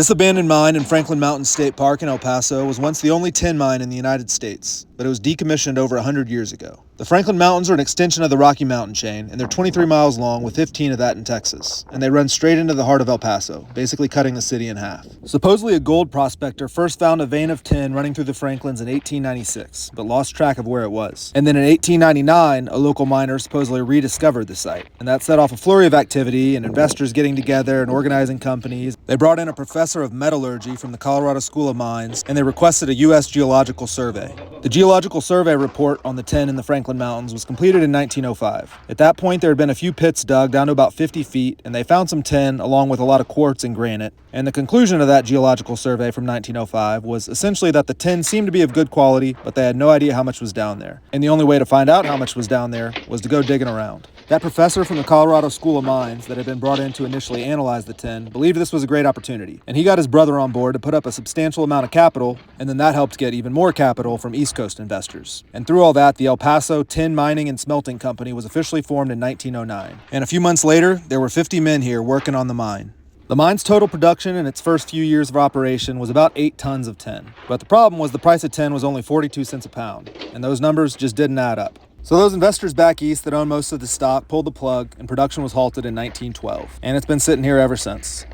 This abandoned mine in Franklin Mountain State Park in El Paso was once the only tin mine in the United States, but it was decommissioned over 100 years ago. The Franklin Mountains are an extension of the Rocky Mountain chain, and they're 23 miles long with 15 of that in Texas, and they run straight into the heart of El Paso, basically cutting the city in half. Supposedly a gold prospector first found a vein of tin running through the Franklins in 1896, but lost track of where it was. And then in 1899, a local miner supposedly rediscovered the site, and that set off a flurry of activity and investors getting together and organizing companies. They brought in a professor of metallurgy from the Colorado School of Mines, and they requested a U.S. Geological Survey. The Geological Survey report on the tin in the Franklin Mountains was completed in 1905. At that point, there had been a few pits dug down to about 50 feet, and they found some tin along with a lot of quartz and granite. And the conclusion of that Geological Survey from 1905 was essentially that the tin seemed to be of good quality, but they had no idea how much was down there. And the only way to find out how much was down there was to go digging around. That professor from the Colorado School of Mines that had been brought in to initially analyze the tin believed this was a great opportunity, and he got his brother on board to put up a substantial amount of capital, and then that helped get even more capital from East Coast investors. And through all that, the El Paso Tin Mining and Smelting Company was officially formed in 1909. And a few months later, there were 50 men here working on the mine. The mine's total production in its first few years of operation was about 8 tons of tin. But the problem was the price of tin was only 42 cents a pound, and those numbers just didn't add up. So those investors back east that owned most of the stock pulled the plug, and production was halted in 1912. And it's been sitting here ever since.